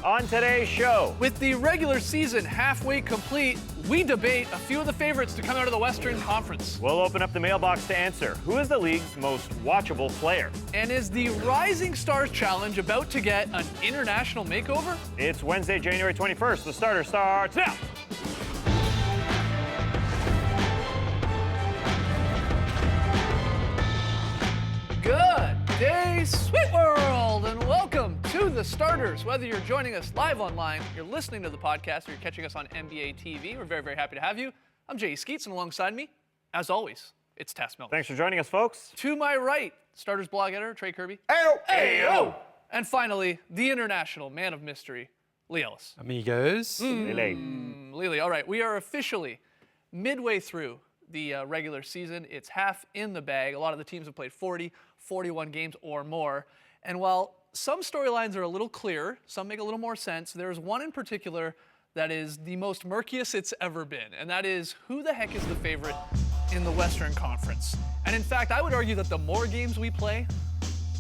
On today's show, With the regular season halfway complete, we debate a few of the favorites to come out of the Western Conference. we'll open up the mailbox to answer who is the league's most watchable player. And is the Rising Stars Challenge about to get an international makeover? It's Wednesday, January 21st. The starter starts now. Good day, Sweet World, and welcome to the starters. Whether you're joining us live online, you're listening to the podcast, or you're catching us on NBA TV, we're very, very happy to have you. I'm Jay Skeets, and alongside me, as always, it's Tess Mills. Thanks for joining us, folks. To my right, starters blog editor Trey Kirby. Ayo! And finally, the international man of mystery, Lee Ellis. Amigos. Lily, all right, we are officially midway through the regular season. It's half in the bag. A lot of the teams have played 40, 41 games or more. And while some storylines are a little clearer, some make a little more sense, there's one in particular that is the most murkiest it's ever been, and that is who the heck is the favorite in the Western Conference. And in fact, I would argue that the more games we play,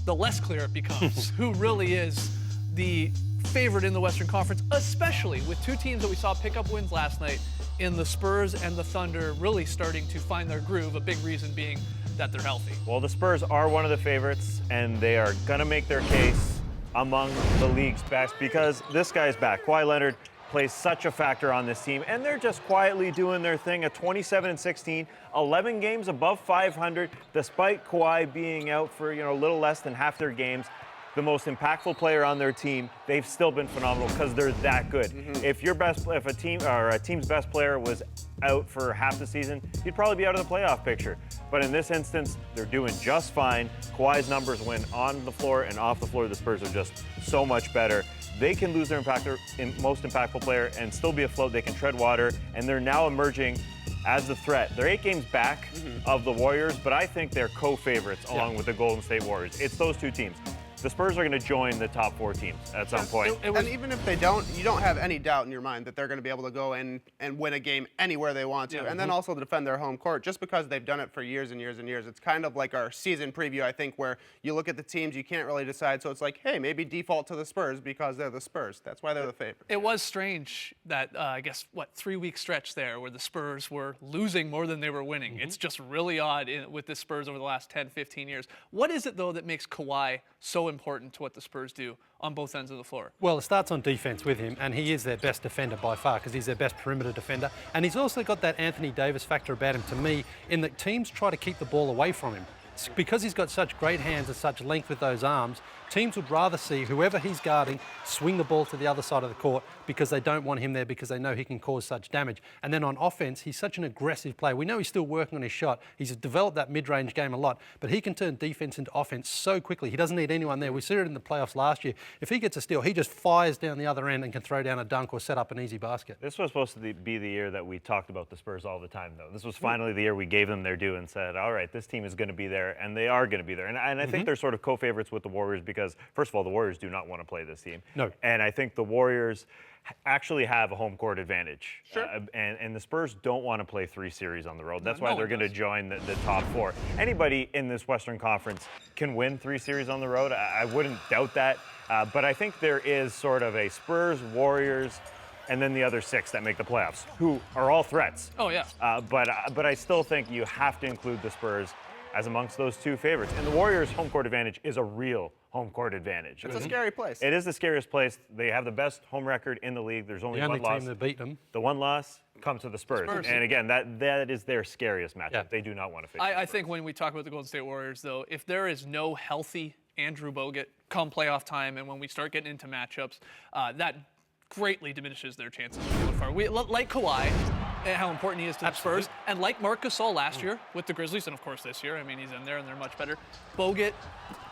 the less clear it becomes who really is the favorite in the Western Conference, especially with two teams that we saw pick up wins last night in the Spurs and the Thunder really starting to find their groove, a big reason being that they're healthy. Well, the Spurs are one of the favorites, and they are going to make their case among the league's best because this guy's back. Kawhi Leonard plays such a factor on this team, and they're just quietly doing their thing at 27-16, 11 games above 500, despite Kawhi being out for a little less than half their games. The most impactful player on their team, they've still been phenomenal because they're that good. If a team's best player was out for half the season, he'd probably be out of the playoff picture. But in this instance, they're doing just fine. Kawhi's numbers when on the floor and off the floor, the Spurs are just so much better. They can lose their most impactful player and still be afloat. They can tread water, and they're now emerging as the threat. They're 8 games back of the Warriors, but I think they're co-favorites along with the Golden State Warriors. It's those two teams. The Spurs are going to join the top 4 teams at some point. And even if they don't, you don't have any doubt in your mind that they're going to be able to go in and win a game anywhere they want to. And then also to defend their home court, just because they've done it for years and years and years. It's kind of like our season preview, I think, where you look at the teams, you can't really decide. So it's like, hey, maybe default to the Spurs because they're the Spurs. That's why they're the favorite. It was strange that, 3-week stretch there where the Spurs were losing more than they were winning. It's just really odd with the Spurs over the last 10, 15 years. What is it, though, that makes Kawhi so important to what the Spurs do on both ends of the floor? Well, it starts on defense with him, and he is their best defender by far because he's their best perimeter defender. And he's also got that Anthony Davis factor about him to me in that teams try to keep the ball away from him. Because he's got such great hands and such length with those arms, teams would rather see whoever he's guarding swing the ball to the other side of the court because they don't want him there because they know he can cause such damage. And then on offense, he's such an aggressive player. We know he's still working on his shot. He's developed that mid-range game a lot, but he can turn defense into offense so quickly. He doesn't need anyone there. We saw it in the playoffs last year. If he gets a steal, he just fires down the other end and can throw down a dunk or set up an easy basket. This was supposed to be the year that we talked about the Spurs all the time, though. This was finally the year we gave them their due and said, all right, this team is going to be there, and they are going to be there. And I think they're sort of co-favorites with the Warriors because, first of all, the Warriors do not want to play this team. No. And I think the Warriors actually have a home court advantage. Sure. And the Spurs don't want to play 3 series on the road. That's why they're going to join the top 4. Anybody in this Western Conference can win 3 series on the road. I wouldn't doubt that. But I think there is sort of a Spurs, Warriors, and then the other 6 that make the playoffs, who are all threats. Oh, yeah. But I still think you have to include the Spurs as amongst those 2 favorites. And the Warriors' home court advantage is a real home court advantage. It's a scary place. It is the scariest place. They have the best home record in the league. There's only The only one loss. team that beat them. The one loss comes to the Spurs. And again, that is their scariest matchup. Yeah. They do not want to face I think when we talk about the Golden State Warriors, though, if there is no healthy Andrew Bogut come playoff time and when we start getting into matchups, that greatly diminishes their chances of going far. Like Kawhi, and how important he is to the Spurs, and like Marc Gasol last year with the Grizzlies, and of course this year, I mean, he's in there and they're much better. Bogut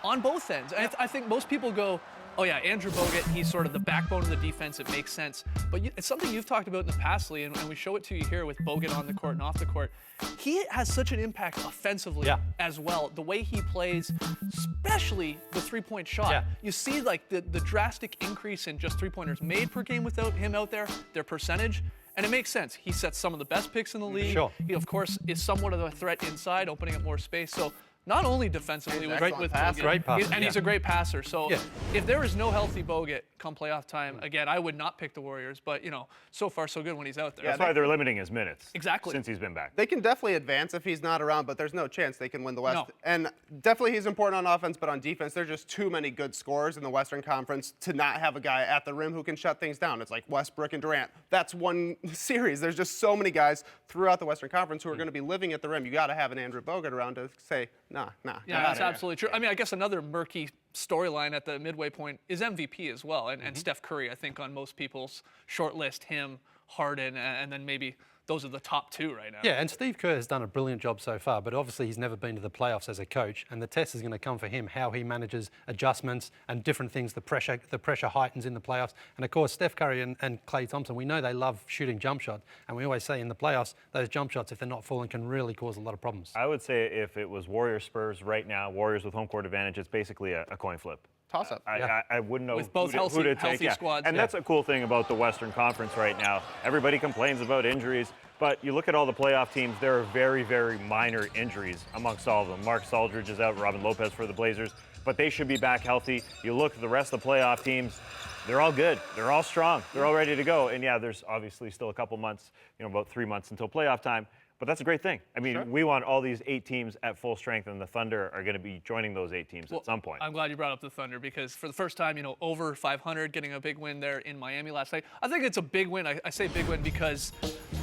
on both ends. And I think most people go, oh yeah, Andrew Bogut, he's sort of the backbone of the defense, it makes sense. But it's something you've talked about in the past, Lee, and we show it to you here with Bogut on the court and off the court. He has such an impact offensively as well. The way he plays, especially the three-point shot. Yeah. You see like the drastic increase in just three-pointers made per game without him out there, their percentage. And it makes sense. He sets some of the best picks in the league. Sure. He, of course, is somewhat of a threat inside, opening up more space. So not only defensively with excellent Bogut, passer. Great passer, and he's yeah. a great passer. So Yeah. if there is no healthy Bogut come playoff time, again, I would not pick the Warriors. But, so far so good when he's out there. That's why they're limiting his minutes. Exactly. Since he's been back. They can definitely advance if he's not around, but there's no chance they can win the West. No. And definitely he's important on offense, but on defense, there's just too many good scorers in the Western Conference to not have a guy at the rim who can shut things down. It's like Westbrook and Durant. That's one series. There's just so many guys throughout the Western Conference who are going to be living at the rim. You got to have an Andrew Bogut around to say, nah. Yeah, that's absolutely true. I mean, I guess another murky storyline at the midway point is MVP as well, and Steph Curry, I think, on most people's short list, him, Harden, and then maybe those are the top two right now. Yeah, and Steve Kerr has done a brilliant job so far, but obviously he's never been to the playoffs as a coach, and the test is going to come for him, how he manages adjustments and different things. The pressure heightens in the playoffs. And of course, Steph Curry and Klay Thompson, we know they love shooting jump shots, and we always say in the playoffs, those jump shots, if they're not falling, can really cause a lot of problems. I would say if it was Warriors-Spurs right now, Warriors with home court advantage, it's basically a coin flip. Toss-up. I wouldn't know With both who to take. healthy Yeah. squads. And that's a cool thing about the Western Conference right now. Everybody complains about injuries, but you look at all the playoff teams, there are very, very minor injuries amongst all of them. Mark Aldridge is out, Robin Lopez for the Blazers, but they should be back healthy. You look at the rest of the playoff teams, they're all good. They're all strong. They're all ready to go. And yeah, there's obviously still a couple months, about 3 months until playoff time. But that's a great thing. I mean, we want all these 8 teams at full strength, and the Thunder are going to be joining those 8 teams at some point. I'm glad you brought up the Thunder because for the first time, over 500, getting a big win there in Miami last night. I think it's a big win. I say big win because,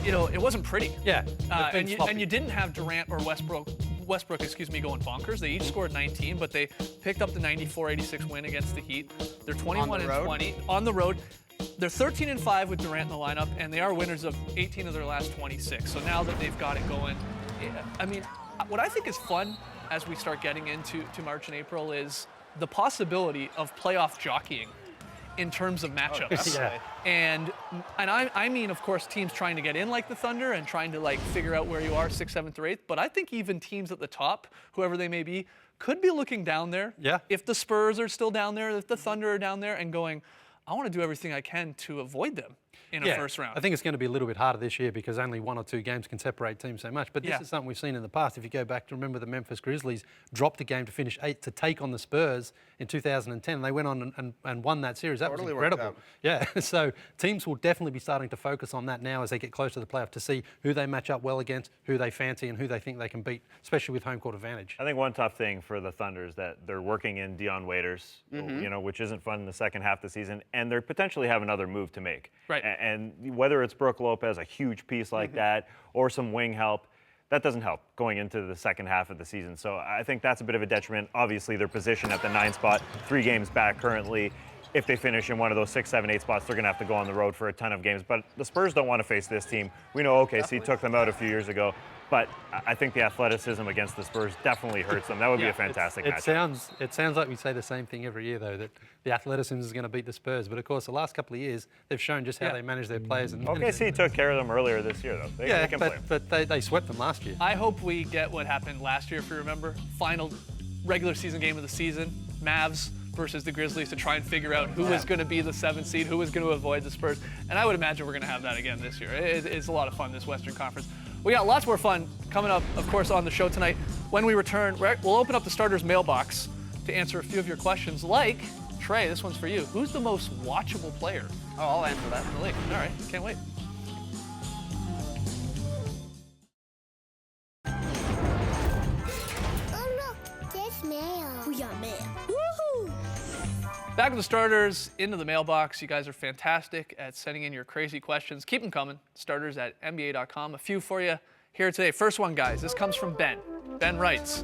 it wasn't pretty. Yeah, And you didn't have Durant or Westbrook, going bonkers. They each scored 19, but they picked up the 94-86 win against the Heat. They're 21-20 on the road. They're 13-5 with Durant in the lineup, and they are winners of 18 of their last 26. So now that they've got it going, I mean, what I think is fun as we start getting into March and April is the possibility of playoff jockeying in terms of matchups. Yeah. And I mean, of course, teams trying to get in like the Thunder and trying to figure out where you are 6th, 7th, or 8th. But I think even teams at the top, whoever they may be, could be looking down there. Yeah. If the Spurs are still down there, if the Thunder are down there, and going, I want to do everything I can to avoid them in a first round. I think it's going to be a little bit harder this year because only 1 or 2 games can separate teams so much. But this is something we've seen in the past. If you go back to remember the Memphis Grizzlies dropped a game to finish 8th to take on the Spurs in 2010. They went on and won that series. That Totally was worked incredible. out. Yeah, so teams will definitely be starting to focus on that now as they get closer to the playoff to see who they match up well against, who they fancy, and who they think they can beat, especially with home court advantage. I think one tough thing for the Thunder is that they're working in Dion Waiters, which isn't fun in the second half of the season, and they potentially have another move to make. Right. And whether it's Brooke Lopez, a huge piece like that, or some wing help, that doesn't help going into the second half of the season. So I think that's a bit of a detriment. Obviously, their position at the 9 spot, 3 games back currently. If they finish in one of those 6, 7, 8 spots, they're going to have to go on the road for a ton of games. But the Spurs don't want to face this team. We know OKC took them out a few years ago. But I think the athleticism against the Spurs definitely hurts them. That would be a fantastic matchup. It sounds like we say the same thing every year, though, that the athleticism is going to beat the Spurs. But, of course, the last couple of years, they've shown just how they manage their players. And OKC took care of them earlier this year, though. They can play. but they swept them last year. I hope we get what happened last year, if you remember. Final regular season game of the season, Mavs versus the Grizzlies to try and figure out who was going to be the 7th seed, who was going to avoid the Spurs. And I would imagine we're going to have that again this year. It's a lot of fun, this Western Conference. We got lots more fun coming up, of course, on the show tonight. When we return, we'll open up the starters mailbox to answer a few of your questions. Like, Trey, this one's for you. Who's the most watchable player? Oh, I'll answer that. In the league? All right, can't wait. Oh, look, there's mail. We got mail. Woohoo! Back with the starters, into the mailbox. You guys are fantastic at sending in your crazy questions. Keep them coming. Starters at NBA.com. A few for you here today. First one, guys. This comes from Ben. Ben writes,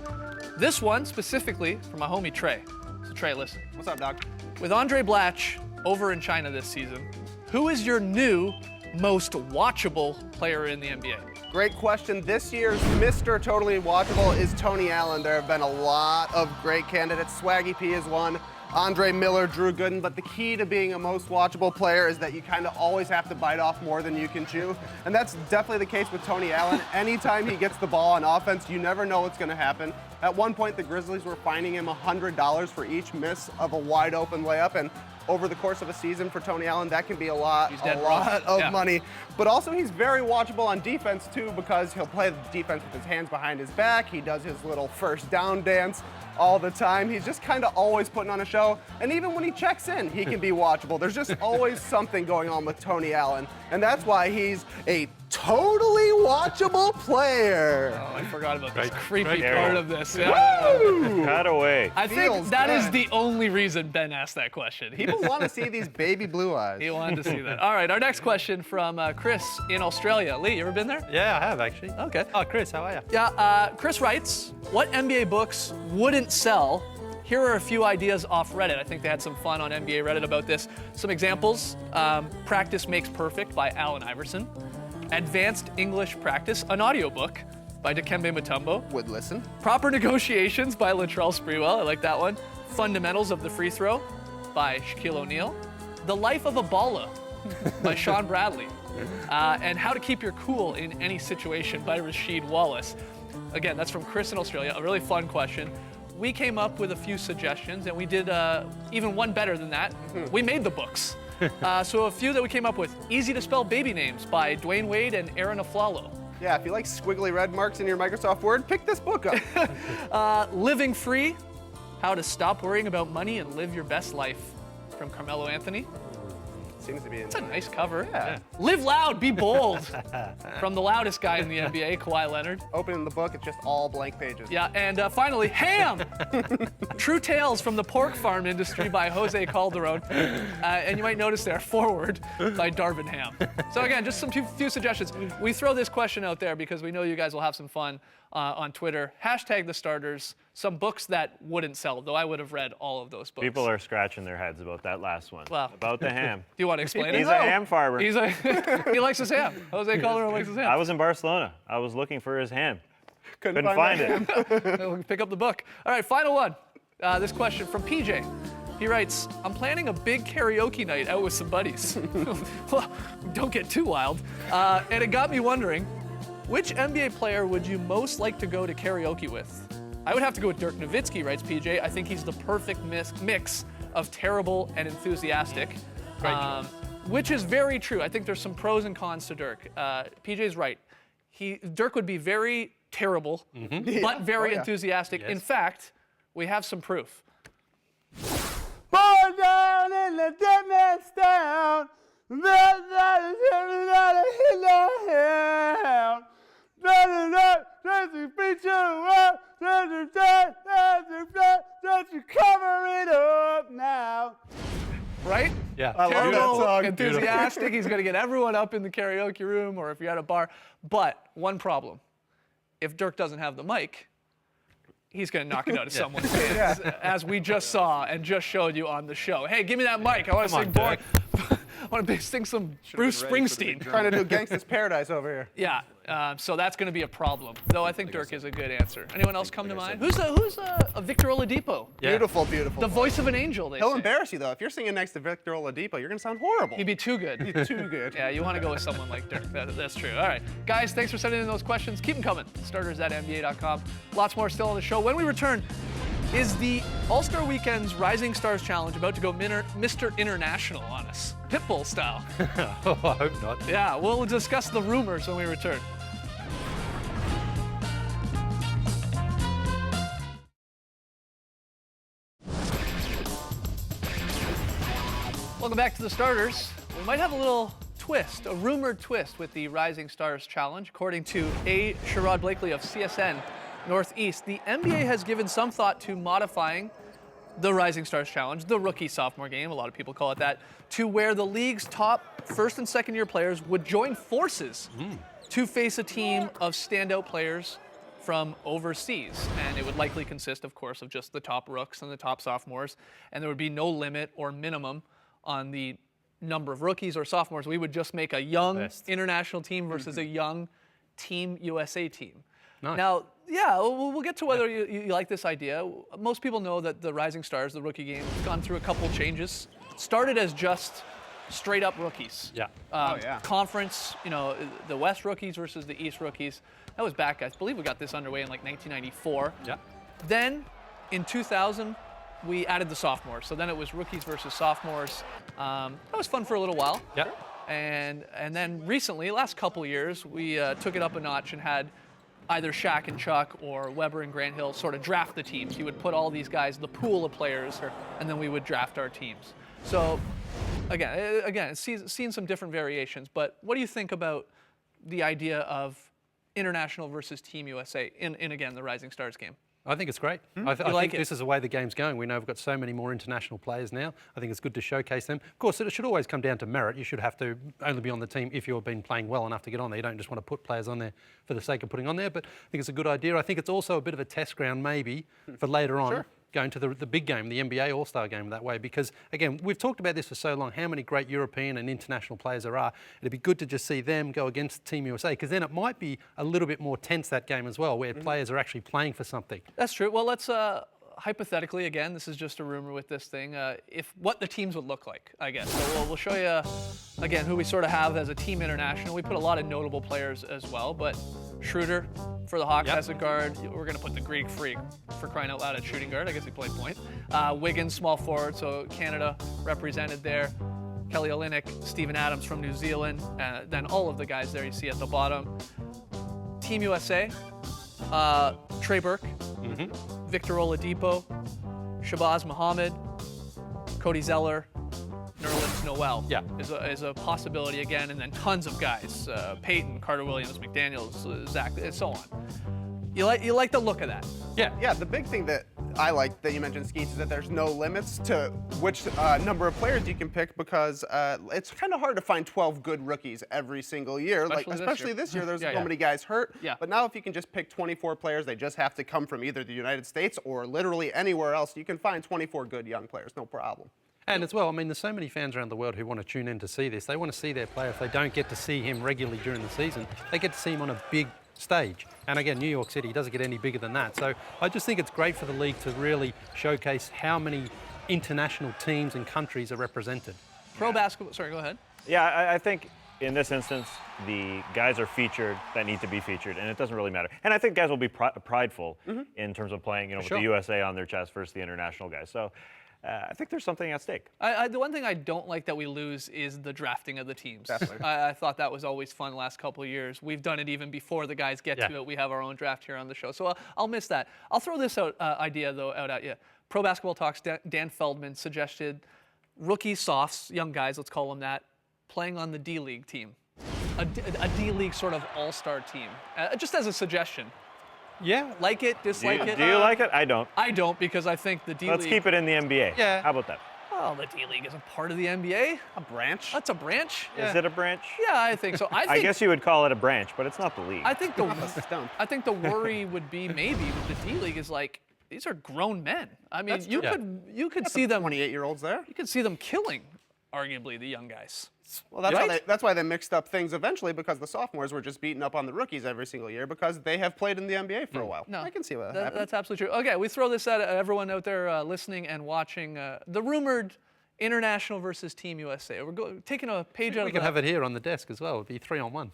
this one specifically for my homie Trey. So Trey, listen. What's up, dog? With Andre Blatch over in China this season, who is your new most watchable player in the NBA? Great question. This year's Mr. Totally Watchable is Tony Allen. There have been a lot of great candidates. Swaggy P is one. Andre Miller, Drew Gooden, but the key to being a most watchable player is that you kind of always have to bite off more than you can chew. And that's definitely the case with Tony Allen. Anytime he gets the ball on offense, you never know what's going to happen. At one point, the Grizzlies were fining him $100 for each miss of a wide open layup, and over the course of a season for Tony Allen, that can be a lot dead wrong. of Yeah. money. But also he's very watchable on defense too, because he'll play the defense with his hands behind his back. He does his little first down dance all the time. He's just kind of always putting on a show. And even when he checks in, he can be watchable. There's just always something going on with Tony Allen. And that's why he's a totally watchable player. Oh, I forgot about this creepy great part call. of this. Yeah. Cut away. I think Feels that is good. the only reason Ben asked that question. People want to see these baby blue eyes. He wanted to see that. All right, our next question from Chris in Australia. Lee, you ever been there? Yeah, I have actually. Okay. Oh, Chris, how are you? Yeah, Chris writes, what NBA books wouldn't sell? Here are a few ideas off Reddit. I think they had some fun on NBA Reddit about this. Some examples, Practice Makes Perfect by Allen Iverson. Advanced English Practice, an audiobook by Dikembe Mutombo. Would listen. Proper Negotiations by Latrell Sprewell, I like that one. Fundamentals of the Free Throw by Shaquille O'Neal. The Life of a Balla by Sean Bradley. And How to Keep Your Cool in Any Situation by Rasheed Wallace. Again, that's from Chris in Australia, a really fun question. We came up with a few suggestions, and we did even one better than that. We made the books. So a few that we came up with. Easy to Spell Baby Names by Dwayne Wade and Aaron Aflalo. Yeah, if you like squiggly red marks in your Microsoft Word, pick this book up. Living Free, How to Stop Worrying About Money and Live Your Best Life from Carmelo Anthony. Seems to be in It's a nice cover. Yeah. Live Loud, Be Bold from the loudest guy in the NBA, Kawhi Leonard. Opening the book, it's just all blank pages. Yeah, and finally, Ham! True Tales from the Pork Farm Industry by Jose Calderon. And you might notice there, Forward by Darvin Ham. So again, just some few suggestions. We throw this question out there because we know you guys will have some fun on Twitter. Hashtag the starters. Some books that wouldn't sell, though I would have read all of those books. People are scratching their heads about that last one. Well. About the ham. Do you want to explain it? He's a ham farmer. He likes his ham. Jose Calderon likes his ham. I was in Barcelona. I was looking for his ham. Couldn't Couldn't find that. it. We'll pick up the book. All right, final one. This question from PJ. He writes, I'm planning a big karaoke night out with some buddies. Well, don't get too wild. And it got me wondering, which NBA player would you most like to go to karaoke with? I would have to go with Dirk Nowitzki, writes PJ. I think he's the perfect mix of terrible and enthusiastic. Which is very true. I think there's some pros and cons to Dirk. PJ's right. Dirk would be very terrible, but very enthusiastic. Yes. In fact, we have some proof. Born down in the dead man's town. Cover it up now. Right? Yeah. I love that Terrible, song. enthusiastic. He's going to get everyone up in the karaoke room or if you're at a bar. But one problem. If Dirk doesn't have the mic, he's going to knock it out of someone's hands, as we just saw and just showed you on the show. Hey, give me that mic. I want to sing on, I want to sing some Bruce Springsteen. Trying to do Gangsta's Paradise over here. Yeah, so that's going to be a problem. Though I think Dirk is a good answer. Anyone else come to mind? Who's a Victor Oladipo? Yeah. Beautiful, beautiful. The voice of an angel, they He'll say. embarrass you though. If you're singing next to Victor Oladipo, you're gonna sound horrible. He'd be too good. He's too good. Yeah, you want to go with someone like Dirk. That's true. All right. Guys, thanks for sending in those questions. Keep them coming. Starters@nba.com. Lots more still on the show. When we return, is the All-Star Weekend's Rising Stars Challenge about to go Mr. International on us? Pitbull style. Oh, I hope not. Yeah, we'll discuss the rumors when we return. Welcome back to the Starters. We might have a little twist, a rumored twist with the Rising Stars Challenge. According to A. Sherrod Blakely of CSN Northeast, the NBA has given some thought to modifying the Rising Stars Challenge, the rookie-sophomore game, a lot of people call it that, to where the league's top first and second year players would join forces to face a team of standout players from overseas. And it would likely consist, of course, of just the top rooks and the top sophomores, and there would be no limit or minimum on the number of rookies or sophomores. We would just make a young international team versus a young Team USA team. Nice. Now, yeah, we'll get to whether you like this idea. Most people know that the Rising Stars, the rookie game, has gone through a couple changes. Started as just straight up rookies. Yeah. Conference, the West rookies versus the East rookies. That was back, I believe we got this underway in like 1994. Yeah. Then in 2000, we added the sophomores. So then it was rookies versus sophomores. That was fun for a little while. Yeah. And then recently, last couple years, we took it up a notch and had either Shaq and Chuck or Weber and Grant Hill sort of draft the teams. He would put all these guys in the pool of players, and then we would draft our teams. So again, it's seen some different variations. But what do you think about the idea of international versus Team USA in again, the Rising Stars game? I think it's great. I think this is the way the game's going. We know we've got so many more international players now. I think it's good to showcase them. Of course, it should always come down to merit. You should have to only be on the team if you've been playing well enough to get on there. You don't just want to put players on there for the sake of putting on there. But I think it's a good idea. I think it's also a bit of a test ground maybe for later on. Sure. Going to the big game, the NBA All-Star game that way, because again, we've talked about this for so long, how many great European and international players there are. It'd be good to just see them go against Team USA, because then it might be a little bit more tense, that game as well, where players are actually playing for something. That's true. Well, let's hypothetically, again, this is just a rumor with this thing, if what the teams would look like, I guess. So we'll show you, again, who we sort of have as a team international. We put a lot of notable players as well, but Schroeder for the Hawks as a guard. We're going to put the Greek Freak, for crying out loud, at shooting guard. I guess he played point. Wiggins, small forward, so Canada represented there. Kelly Olynyk, Steven Adams from New Zealand, then all of the guys there you see at the bottom. Team USA, Trey Burke, Victor Oladipo, Shabazz Muhammad, Cody Zeller, Nerlens Noel is a possibility again, and then tons of guys, Peyton, Carter Williams, McDaniels, Zach, and so on. You like the look of that? Yeah, the big thing that I like that you mentioned, Skeets, is that there's no limits to which number of players you can pick, because it's kind of hard to find 12 good rookies every single year. Especially this year, there's so many guys hurt. Yeah. But now if you can just pick 24 players, they just have to come from either the United States or literally anywhere else. You can find 24 good young players, no problem. And as well, I mean, there's so many fans around the world who want to tune in to see this. They want to see their player. If they don't get to see him regularly during the season, they get to see him on a big stage. And again, New York City doesn't get any bigger than that. So I just think it's great for the league to really showcase how many international teams and countries are represented. Pro basketball, sorry, go ahead. Yeah, I think in this instance, the guys are featured that need to be featured, and it doesn't really matter. And I think guys will be prideful in terms of playing, with the USA on their chest versus the international guys. So I think there's something at stake. The one thing I don't like that we lose is the drafting of the teams. I thought that was always fun the last couple of years. We've done it even before the guys get to it. We have our own draft here on the show. So I'll miss that. I'll throw this idea, though, out at you. Pro Basketball Talks, Dan Feldman suggested rookie softs, young guys, let's call them that, playing on the D-League team. A D-League sort of all-star team, just as a suggestion. Yeah. Like it, dislike it? Do you like it? I don't. I don't, because I think the D-League... Let's keep it in the NBA. Yeah. How about that? Well, the D-League is a part of the NBA. A branch? That's a branch. Is it a branch? Yeah, I think so. I guess you would call it a branch, but it's not the league. I think the worry would be maybe with the D-League is like, these are grown men. I mean, you could see them... 28-year-olds there? You could see them killing, arguably, the young guys. Well, that's why they mixed up things eventually, because the sophomores were just beating up on the rookies every single year because they have played in the NBA for a while. No, I can see that happening. That's absolutely true. Okay, we throw this at everyone out there listening and watching the rumored international versus Team USA. We're taking a page out of We could have it here on the desk as well. It'd be 3-on-1.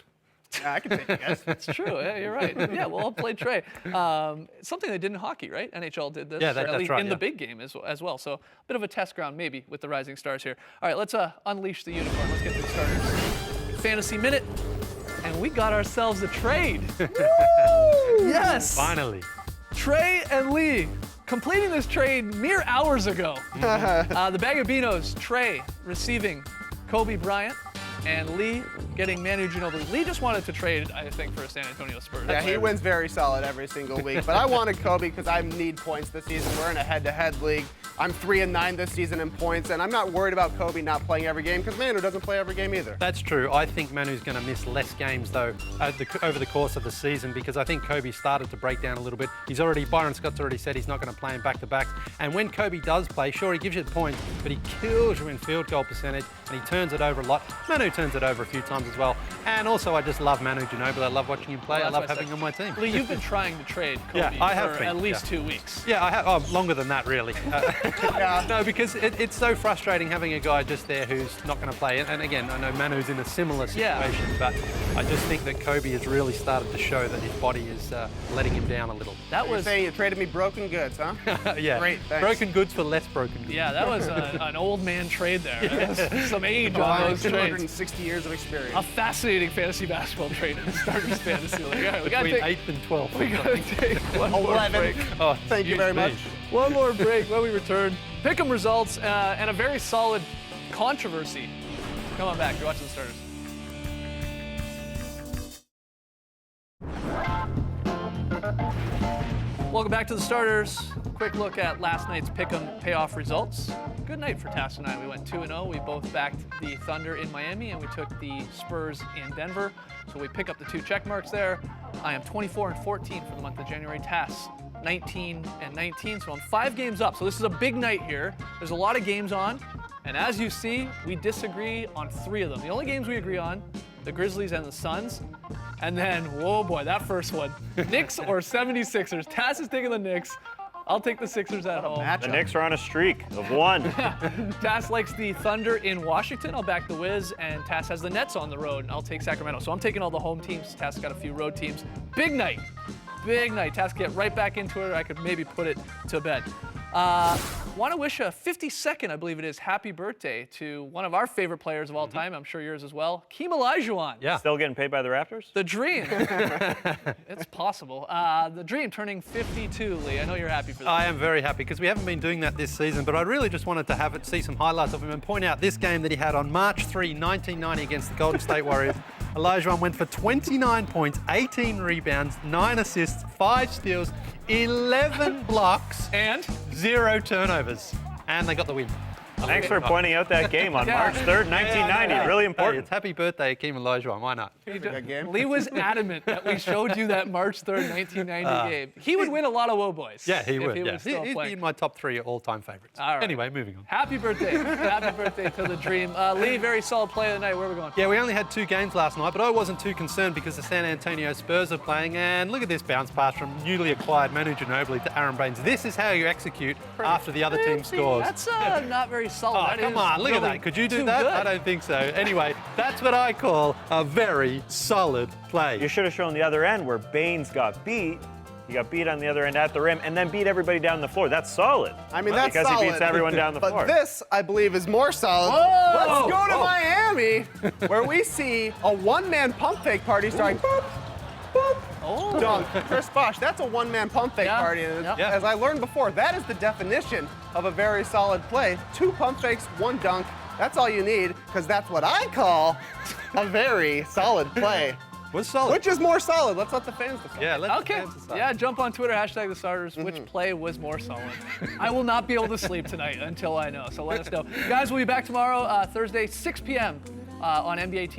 Yeah, I can take it, guys. That's true. Yeah, you're right. Yeah, we'll all play Trey. Something they did in hockey, right? NHL did this. Yeah, that's at least right. in the big game as well. So a bit of a test ground maybe with the Rising Stars here. All right, let's unleash the unicorn. Let's get things started. Fantasy Minute. And we got ourselves a trade. Yes. Finally. Trey and Lee completing this trade mere hours ago. The Bagabinos, Trey receiving Kobe Bryant, and Lee getting Manu Ginobili. Lee just wanted to trade, I think, for a San Antonio Spurs. Yeah, he wins very solid every single week. But I wanted Kobe because I need points this season. We're in a head-to-head league. I'm 3-9 this season in points, and I'm not worried about Kobe not playing every game because Manu doesn't play every game either. That's true. I think Manu's going to miss less games, though, over the course of the season, because I think Kobe started to break down a little bit. Byron Scott's already said he's not going to play him back-to-backs. And when Kobe does play, sure, he gives you the points, but he kills you in field goal percentage, and he turns it over a lot. Manu turns it over a few times as well. And also, I just love Manu Ginobili. I love watching him play. Well, I love that's what I having him on my team. Lee, you've been trying to trade Kobe Yeah, I have for been, at least yeah. 2 weeks. Yeah, I have. Oh, longer than that, really. No, because it's so frustrating having a guy just there who's not going to play. And again, I know Manu's in a similar situation, but I just think that Kobe has really started to show that his body is letting him down a little. That You're was saying you traded me broken goods, huh? Yeah, Great, thanks. broken goods for less broken goods. yeah, that was an old man trade there. That's some age on those trades. 260 years of experience. A fascinating fantasy basketball trade in the Starters Fantasy League. All right, we gotta Between take 8th and 12th. we gotta take one more 11. break. Oh, Thank you excuse very me. much. One more break. When we return, pick 'em results and a very solid controversy. Come on back. You're watching the Starters. Welcome back to the Starters. Quick look at last night's pick'em payoff results. Good night for Tass and I. We went 2-0. We both backed the Thunder in Miami, and we took the Spurs in Denver. So we pick up the 2 check marks there. I am 24-14 for the month of January. Tass 19-19. So I'm 5 games up. So this is a big night here. There's a lot of games on, and as you see, we disagree on 3 of them. The only games we agree on: the Grizzlies and the Suns. And then, whoa boy, that first one. Knicks or 76ers. Tass is taking the Knicks. I'll take the Sixers at home. The Knicks are on a streak of 1. Tass likes the Thunder in Washington. I'll back the Wiz. And Tass has the Nets on the road, and I'll take Sacramento. So I'm taking all the home teams. Tass got a few road teams. Big night. Big night. Tass get right back into it. I could maybe put it to bed. Want to wish a 52nd, I believe it is, happy birthday to one of our favorite players of all time. I'm sure yours as well. Keem Olajuwon. Yeah. Still getting paid by the Raptors? The Dream. It's possible. The Dream turning 52, Lee. I know you're happy for that. I am very happy because we haven't been doing that this season, but I really just wanted to see some highlights of him and point out this game that he had on March 3, 1990 against the Golden State Warriors. Olajuwon went for 29 points, 18 rebounds, 9 assists, 5 steals, 11 blocks, And 0 turnovers. And they got the win. Thanks for pointing out that game on March 3rd, 1990. Really Hey, important. it's happy birthday, Akeem Olajuwon. Why not? Good game. Lee was adamant that we showed you that March 3rd, 1990 game. He would win a lot of Woboys. Yeah, he if would. He Yeah. was still He'd be playing. in my top 3 all-time favorites. All right. Anyway, moving on. Happy birthday. Happy birthday to the Dream. Lee, very solid play of the night. Where are we going? Yeah, we only had 2 games last night, but I wasn't too concerned because the San Antonio Spurs are playing. And look at this bounce pass from newly acquired Manu Ginobili to Aaron Baines. This is how you execute after the other team scores. That's not very solid. Oh, That come is on, look at really that. Could you do too that? good. I don't think so. Anyway, that's what I call a very solid play. You should have shown the other end where Baines got beat. He got beat on the other end at the rim and then beat everybody down the floor. That's solid. I mean, that's because solid. he beats everyone down the floor. But this, I believe, is more solid. Let's go to Miami, where we see a one-man pump fake party starting. Boop, boop, Oh. dunk. Chris Bosh, that's a one-man pump fake Yeah. party. And Yep. Yeah. As I learned before, that is the definition of a very solid play. 2 pump fakes, 1 dunk. That's all you need, because that's what I call a very solid play. Was solid. Which is more solid? Let's let the fans decide. Yeah, let's Okay. Yeah, jump on Twitter, hashtag the Starters. Which play was more solid? I will not be able to sleep tonight until I know. So let us know. Guys, we'll be back tomorrow, Thursday, 6 p.m. On NBA TV.